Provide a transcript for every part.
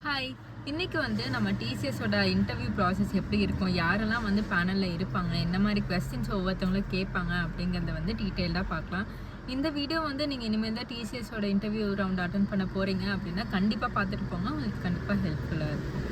Hi. இன்னைக்கு நம்ம டிசிஎஸோட interview process எப்படி இருக்கும், யாரெல்லாம் பேனலில் இருப்பாங்க, என்ன மாதிரி கொஸ்டின்ஸ் ஒவ்வொருத்தவங்களும் கேட்பாங்க அப்படிங்கிறத டீட்டெயில்டாக பார்க்கலாம். இந்த வீடியோ நீங்கள் இனிமேல் தான் டிசிஎஸோட இன்டர்வியூ ரவுண்ட் அட்டன் பண்ண போகிறீங்க அப்படின்னா கண்டிப்பாக பார்த்துட்டு போங்க. உங்களுக்கு கண்டிப்பாக ஹெல்ப்ஃபுல்லாக இருக்கும்.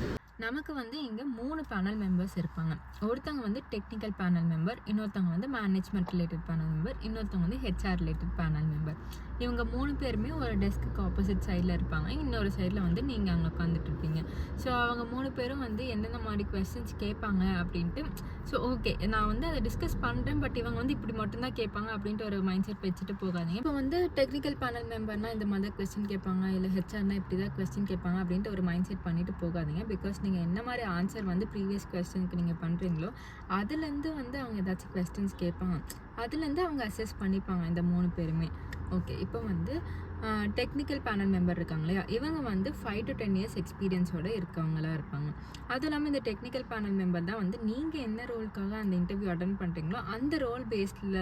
நமக்கு இங்கே 3 பேனல் மெம்பர்ஸ் இருப்பாங்க. ஒருத்தவங்க டெக்னிக்கல் பேனல் மெம்பர், இன்னொருத்தவங்க மேனேஜ்மெண்ட் ரிலேட்டட் பேனல் மெம்பர், இன்னொருத்தவங்க ஹெச்ஆர் ரிலேட்டட் பேனல் மெம்பர். இவங்க 3 பேருமே ஒரு டெஸ்க்கு ஆப்போசிட் சைடில் இருப்பாங்க. இன்னொரு சைடில் நீங்கள் அங்கே உட்காந்துட்டு இருப்பீங்க. ஸோ அவங்க 3 பேரும் எந்தெந்த மாதிரி கொஸ்டின்ஸ் கேட்பாங்க அப்படின்ட்டு. ஸோ ஓகே, நான் அதை டிஸ்கஸ் பண்ணுறேன், பட் இவங்க இப்படி மட்டும்தான் கேட்பாங்க அப்படின்ட்டு ஒரு மைண்ட் செட் வச்சுட்டு போகாதீங்க. இப்போ டெக்னிக்கல் பேனல் மெம்பர்னால் இந்த மாதிரி கொஸ்டின் கேட்பாங்க, இல்லை ஹெச்ஆர்னா இப்படி தான் கொஸ்டின் கேட்பாங்க அப்படின்ட்டு ஒரு மைண்ட் செட் பண்ணிட்டு போகாதீங்க. பிகாஸ் நீங்கள் என்ன மாதிரி ஆன்சர் ப்ரீவியஸ் கொஸ்டினுக்கு நீங்கள் பண்ணுறீங்களோ அதுலேருந்து அவங்க ஏதாச்சும் கொஸ்டின்ஸ் கேட்பாங்க, அதுலேருந்து அவங்க அசஸ் பண்ணிப்பாங்க இந்த 3 பேருமே. ஓகே, இப்போ டெக்னிக்கல் பேனல் மெம்பர் இருக்காங்க இல்லையா, இவங்க 5 to 10 இயர்ஸ் எக்ஸ்பீரியன்ஸோடு இருக்கவங்களா இருப்பாங்க. அதுவும் இல்லாமல் இந்த டெக்னிக்கல் பேனல் மெம்பர் தான் நீங்கள் என்ன ரோலுக்காக அந்த இன்டர்வியூ அட்டன் பண்ணுறீங்களோ அந்த ரோல் பேஸ்டில்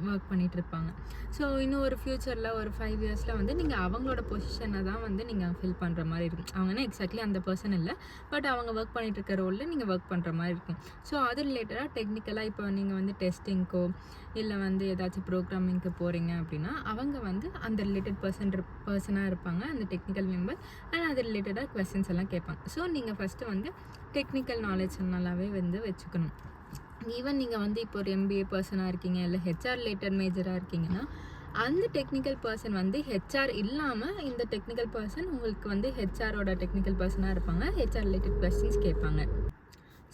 ஒர்க் பண்ணிகிட்டு இருப்பாங்க. ஸோ இன்னும் ஒரு ஃப்யூச்சரில் ஒரு 5 இயர்ஸில் நீங்கள் அவங்களோட பொசிஷனை தான் நீங்கள் ஃபில் பண்ணுற மாதிரி இருக்கும். அவங்கன்னா எக்ஸாக்ட்லி அந்த பர்சன் இல்லை, பட் அவங்க ஒர்க் பண்ணிகிட்டு இருக்க ரோலில் நீங்கள் ஒர்க் பண்ணுற மாதிரி இருக்கும். ஸோ அது ரிலேட்டடாக டெக்னிக்கலாக இப்போ நீங்கள் டெஸ்டிங்க்கோ இல்லை ஏதாச்சும் ப்ரோக்ராமிங்க்கு போகிறீங்க அப்படின்னா அவங்க அந்த ரிலேட்டட் பர்சனாக இருப்பாங்க, அந்த டெக்னிக்கல் மெம்பர். அண்ட் அது ரிலேட்டடாக கொஸ்டின்ஸ் எல்லாம் கேட்பாங்க. ஸோ நீங்கள் ஃபஸ்ட்டு டெக்னிக்கல் நாலேஜ் நல்லாவே வச்சுக்கணும். ஈவன் நீங்கள் இப்போ ஒரு எம்பிஏ பர்சனாக இருக்கீங்க, இல்லை ஹெச்ஆர் ரிலேட்டட் மேஜராக இருக்கீங்கன்னா அந்த டெக்னிக்கல் பர்சன் ஹெச்ஆர் இல்லாமல் இந்த டெக்னிக்கல் பர்சன் உங்களுக்கு ஹெச்ஆரோட டெக்னிக்கல் பர்சனாக இருப்பாங்க, ஹெச்ஆர் ரிலேட்டட் கொஸ்டின்ஸ் கேட்பாங்க.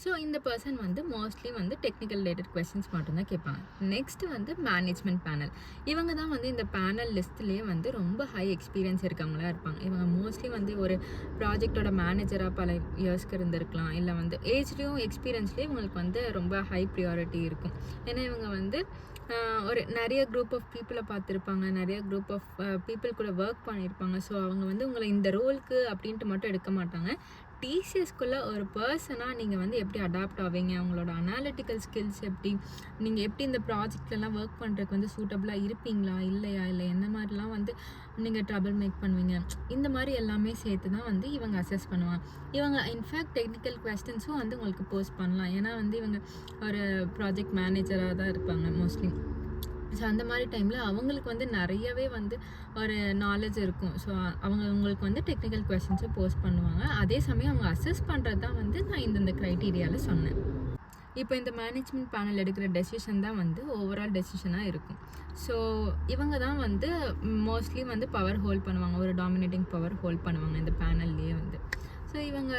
ஸோ இந்த person mostly technical related questions மட்டும்தான் கேட்பாங்க. Next management panel. இவங்க தான் இந்த பேனல் லிஸ்ட்லேயே ரொம்ப ஹை எக்ஸ்பீரியன்ஸ் இருக்கவங்களா இருப்பாங்க. இவங்க மோஸ்ட்லி ஒரு ப்ராஜெக்டோட மேனேஜராக பல இயர்ஸ்க்கு இருந்திருக்கலாம், இல்லை ஏஜ்லேயும் எக்ஸ்பீரியன்ஸ்லேயும் இவங்களுக்கு ரொம்ப ஹை ப்ரியாரிட்டி இருக்கும். ஏன்னா இவங்க ஒரு நிறைய குரூப் ஆஃப் பீப்புளை பார்த்துருப்பாங்க, நிறைய குரூப் ஆஃப் பீப்புள் கூட ஒர்க் பண்ணியிருப்பாங்க. ஸோ அவங்க உங்களை இந்த ரோலுக்கு அப்படின்ட்டு மட்டும் எடுக்க மாட்டாங்க. டிசிஎஸ்குள்ளே ஒரு பர்சனாக நீங்கள் எப்படி அடாப்ட் ஆவீங்க, அவங்களோட அனாலிட்டிக்கல் ஸ்கில்ஸ் எப்படி, நீங்கள் எப்படி இந்த ப்ராஜெக்ட்லலாம் ஒர்க் பண்ணுறதுக்கு சூட்டபுளாக இருப்பீங்களா இல்லையா, இல்லை என்ன மாதிரிலாம் நீங்கள் ட்ரபிள் மேக் பண்ணுவீங்க, இந்த மாதிரி எல்லாமே சேர்த்து தான் இவங்க அசஸ் பண்ணுவாங்க. இவங்க இன்ஃபேக்ட் டெக்னிக்கல் கொஸ்டின்ஸும் உங்களுக்கு போஸ்ட் பண்ணலாம். ஏன்னா இவங்க ஒரு ப்ராஜெக்ட் மேனேஜராக தான் இருப்பாங்க மோஸ்ட்லி. ஸோ அந்த மாதிரி டைமில் அவங்களுக்கு நிறையவே ஒரு நாலேஜ் இருக்கும். ஸோ உங்களுக்கு டெக்னிக்கல் கொஸ்டின்ஸை போஸ்ட் பண்ணுவாங்க. அதே சமயம் அவங்க அசஸ் பண்ணுறது தான் நான் இந்த க்ரைட்டீரியாவில் சொன்னேன். இப்போ இந்த மேனேஜ்மெண்ட் பேனல் எடுக்கிற டெசிஷன் தான் ஓவரால் டெசிஷனாக இருக்கும். ஸோ இவங்க தான் மோஸ்ட்லி பவர் ஹோல்ட் பண்ணுவாங்க, ஒரு டாமினேட்டிங் பவர் ஹோல்ட் பண்ணுவாங்க இந்த பேனல்லையே. ஸோ இவங்க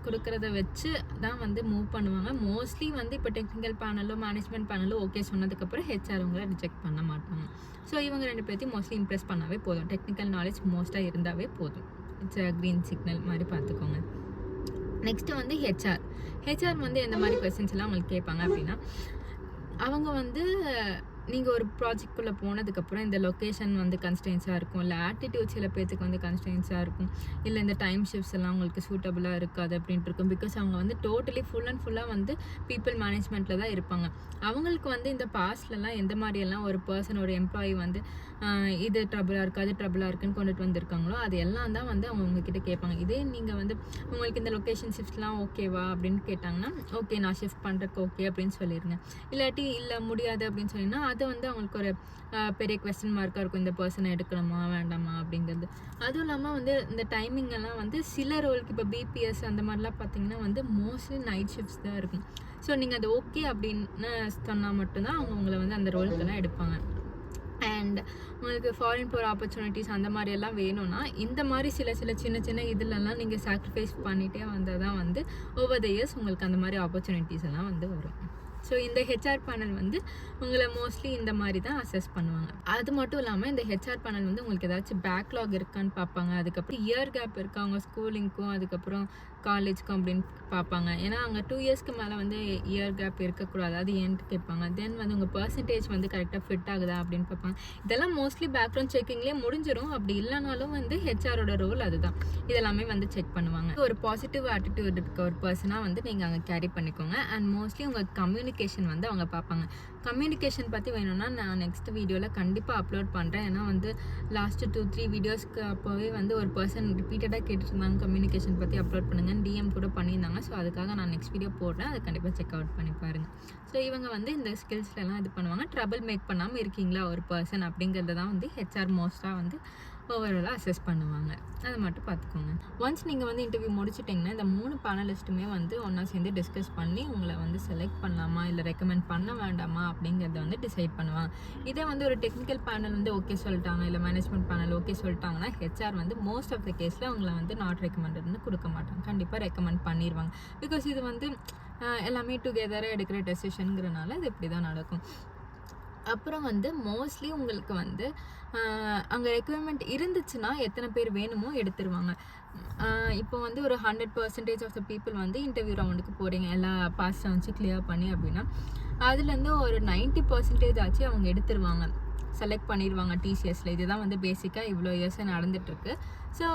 கொடுக்குறத வச்சு தான் மூவ் பண்ணுவாங்க. மோஸ்ட்லி இப்போ டெக்னிக்கல் பேனலோ மேனேஜ்மெண்ட் பேனலோ ஓகே சொன்னதுக்கப்புறம் ஹெச்ஆர் அவங்கள ரிஜெக்ட் பண்ண மாட்டாங்க. ஸோ இவங்க 2 பேர்த்தையும் மோஸ்ட்லி இம்ப்ரெஸ் பண்ணாவே போதும், டெக்னிக்கல் நாலேஜ் மோஸ்ட்டாக இருந்தாவே போதும். இட்ஸ் க்ரீன் சிக்னல் மாதிரி பார்த்துக்கோங்க. Next HR. ஹெச்ஆர் எந்த மாதிரி கொஸ்டின்ஸ் எல்லாம் உங்களுக்கு கேட்பாங்க அப்படின்னா, அவங்க நீங்கள் ஒரு ப்ராஜெக்ட்குள்ளே போனதுக்கப்புறம் இந்த லொக்கேஷன் கன்ஸ்டன்ஸாக இருக்கும், இல்லை ஆட்டிடியூட் சில பேர்த்துக்கு கன்ஸ்டன்ஸாக இருக்கும், இல்லை இந்த டைம் ஷிஃப்ட்ஸ் எல்லாம் உங்களுக்கு சூட்டபுளாக இருக்காது அப்படின்ட்டு இருக்கும். பிகாஸ் அவங்க டோட்டலி ஃபுல் அண்ட் ஃபுல்லாக பீப்புள் மேனேஜ்மெண்ட்டில் தான் இருப்பாங்க. அவங்களுக்கு இந்த பாஸ்ட்லலாம் எந்த மாதிரியெல்லாம் ஒரு பர்சன் ஒரு எம்ப்ளாயி இது ட்ரபிளாக இருக்குது அது ட்ரபிளாக இருக்குன்னு கொண்டுட்டு வந்திருக்காங்களோ அது எல்லாம் தான் அவங்க உங்ககிட்ட கேட்பாங்க. இதே நீங்கள் உங்களுக்கு இந்த லொக்கேஷன் ஷிஃப்ட்லாம் ஓகேவா அப்படின்னு கேட்டாங்கன்னா ஓகே நான் ஷிஃப்ட் பண்ணுறதுக்கு ஓகே அப்படின்னு சொல்லிடுங்க. இல்லாட்டி இல்லை முடியாது அப்படின்னு சொன்னீங்கன்னா அது அவங்களுக்கு ஒரு பெரிய கொஸ்டின் மார்க்காக இருக்கும், இந்த பர்சனை எடுக்கணுமா வேண்டாமா அப்படிங்கிறது. அதுவும் இல்லாமல் இந்த டைமிங் எல்லாம் சில ரோலுக்கு இப்போ பிபிஎஸ் அந்த மாதிரிலாம் பார்த்தீங்கன்னா மோஸ்ட்லி நைட் ஷிஃப்ட்ஸ் தான் இருக்கும். ஸோ நீங்கள் அது ஓகே அப்படின்னு சொன்னால் மட்டும்தான் அவங்க உங்களை அந்த ரோலுக்கெல்லாம் எடுப்பாங்க. அண்ட் உங்களுக்கு ஃபாரின் போகிற ஆப்பர்ச்சுனிட்டிஸ் அந்த மாதிரியெல்லாம் வேணும்னா இந்த மாதிரி சில சின்ன இதிலெல்லாம் நீங்கள் சாக்ரிஃபைஸ் பண்ணிகிட்டே வந்தால் தான் ஓவர் த இயர்ஸ் உங்களுக்கு அந்த மாதிரி ஆப்பர்ச்சுனிட்டிஸ் எல்லாம் வரும். ஸோ இந்த ஹெச்ஆர் பேனல் உங்களை மோஸ்ட்லி இந்த மாதிரி தான் அசஸ் பண்ணுவாங்க. அது மட்டும் இல்லாமல் இந்த ஹெச்ஆர் பேனல் உங்களுக்கு ஏதாச்சும் பேக்லாக் இருக்கான்னு பார்ப்பாங்க. அதுக்கப்புறம் இயர் கேப் இருக்கா அவங்க ஸ்கூலிங்க்கும் அதுக்கப்புறம் காலேஜ்க்கும் அப்படின்னு பார்ப்பாங்க. ஏன்னா அங்கே 2 இயர்ஸ்க்கு மேலே இயர் கேப் இருக்கக்கூடாது, அது ஏன்ட்டு கேட்பாங்க. தென் உங்கள் பர்சன்டேஜ் கரெக்டாக ஃபிட் ஆகுதா அப்படின்னு பார்ப்பாங்க. இதெல்லாம் மோஸ்ட்லி பேக்ரவுண்ட் செக்கிங்லேயே முடிஞ்சிடும். அப்படி இல்லைனாலும் ஹெச்ஆரோட ரோல் அதுதான், இதெல்லாமே செக் பண்ணுவாங்க. ஒரு பாசிட்டிவ் ஆட்டிடியூட் இருக்க ஒரு பர்சனாக நீங்கள் அங்கே கேரி பண்ணிக்கோங்க. அண்ட் மோஸ்ட்லி உங்கள் கம்யூனிகேஷன் கம்யூனிகேஷன் வந்து அவங்க பார்ப்பாங்க. கம்யூனிகேஷன் பற்றி வேணும்னா நான் நெக்ஸ்ட் வீடியோவில் கண்டிப்பாக அப்லோட் பண்ணுறேன். ஏன்னா வந்து லாஸ்ட்டு 2-3 வீடியோஸ்க்கு அப்போவே வந்து ஒரு பர்சன் ரிப்பீட்டடாக கேட்டுட்டு இருந்தாங்க கம்யூனிகேஷன் பற்றி அப்லோட் பண்ணுங்கன்னு டிஎம் கூட பண்ணியிருந்தாங்க. ஸோ அதுக்காக நான் நெக்ஸ்ட் வீடியோ போடுறேன், அதை கண்டிப்பாக செக் அவுட் பண்ணி பாருங்கள். ஸோ இவங்க வந்து இந்த ஸ்கில்ஸ்லாம் இது பண்ணுவாங்க. ட்ரபிள் மேக் பண்ணாமல் இருக்கீங்களா ஒரு பர்சன் அப்படிங்கிறது தான் வந்து ஹெச்ஆர் மோஸ்ட்டாக வந்து ஓவராலாக அசஸ் பண்ணுவாங்க. அதை மட்டும் பார்த்துக்கோங்க. ஒன்ஸ் நீங்கள் வந்து இன்டர்வியூ முடிச்சிட்டிங்கன்னா இந்த 3 பேனலிஸ்ட்டுமே வந்து ஒன்றா சேர்ந்து டிஸ்கஸ் பண்ணி உங்களை வந்து செலக்ட் பண்ணலாமா இல்லை ரெக்கமெண்ட் பண்ண வேண்டாமா அப்படிங்கிறத வந்து டிசைட் பண்ணுவாங்க. இதே வந்து ஒரு டெக்னிக்கல் பேனல் வந்து ஓகே சொல்லிட்டாங்க, இல்லை மேனேஜ்மெண்ட் பேனல் ஓகே சொல்லிட்டாங்கன்னா ஹெச்ஆர் வந்து மோஸ்ட் ஆஃப் த கேஸில் அவங்கள வந்து நாட் ரெக்கமெண்டட்னு கொடுக்க மாட்டாங்க, கண்டிப்பாக ரெக்கமெண்ட் பண்ணிடுவாங்க. பிகாஸ் இது வந்து எல்லாமே டுகெதராக எடுக்கிற டெசிஷனுங்கிறனால இது இப்படி தான் நடக்கும். அப்புறம் வந்து மோஸ்ட்லி உங்களுக்கு வந்து அங்கே ரெக்குயர்மெண்ட் இருந்துச்சுன்னா எத்தனை பேர் வேணுமோ எடுத்துருவாங்க. இப்போ வந்து ஒரு 100% ஆஃப் த பீப்புள் வந்து இன்டர்வியூ ரவுண்டுக்கு போகிறீங்க எல்லா பாஸ்ட்டை வச்சு கிளியர் பண்ணி அப்படின்னா அதுலேருந்து ஒரு 90% ஆச்சு அவங்க எடுத்துருவாங்க, செலக்ட் பண்ணிடுவாங்க டிசிஎஸில். இதுதான் வந்து பேசிக்காக இவ்வளோ இயர்ஸாக நடந்துகிட்ருக்கு. ஸோ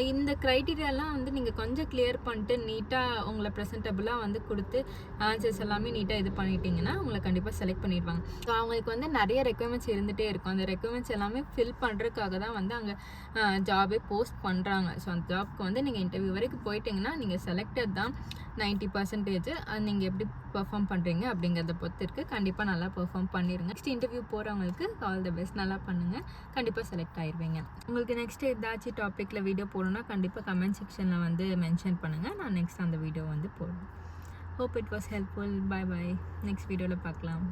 இந்த க்ரைட்டீரியாலாம் வந்து நீங்கள் கொஞ்சம் கிளியர் பண்ணிட்டு நீட்டாக உங்களை ப்ரெசன்டபுளாக வந்து கொடுத்து ஆன்சர்ஸ் எல்லாமே நீட்டாக இது பண்ணிட்டீங்கன்னா உங்களை கண்டிப்பாக செலக்ட் பண்ணிடுவாங்க. ஸோ அவங்களுக்கு வந்து நிறைய ரெக்குயர்மெண்ட்ஸ் இருந்துகிட்டே இருக்கும். அந்த ரெக்குயர்மெண்ட்ஸ் எல்லாமே ஃபில் பண்ணுறதுக்காக தான் வந்து அங்கே ஜாபே போஸ்ட் பண்ணுறாங்க. ஸோ அந்த ஜாப்க்கு வந்து நீங்கள் இன்டர்வியூ வரைக்கும் போயிட்டீங்கன்னா நீங்கள் செலக்டட் தான் 90%. அது நீங்கள் எப்படி பெர்ஃபார்ம் பண்ணுறீங்க அப்படிங்கிறத பொறுத்து இருக்குது. கண்டிப்பாக நல்லா பெர்ஃபார்ம் பண்ணிடுங்க. நெக்ஸ்ட் இன்டர்வியூ போகிறவங்களுக்கு ஆல் த பெஸ்ட், நல்லா பண்ணுங்கள், கண்டிப்பாக செலக்ட் ஆயிடுவீங்க. உங்களுக்கு நெக்ஸ்ட் ஏதாச்சும் டாபிக்கில் வீடியோ போடணும்னா கண்டிப்பாக கமெண்ட் செக்ஷனில் வந்து மென்ஷன் பண்ணுங்கள், நான் நெக்ஸ்ட் அந்த வீடியோ வந்து போடுவேன். Hope it was helpful. Bye bye, next வீடியோவில் பார்க்கலாம்.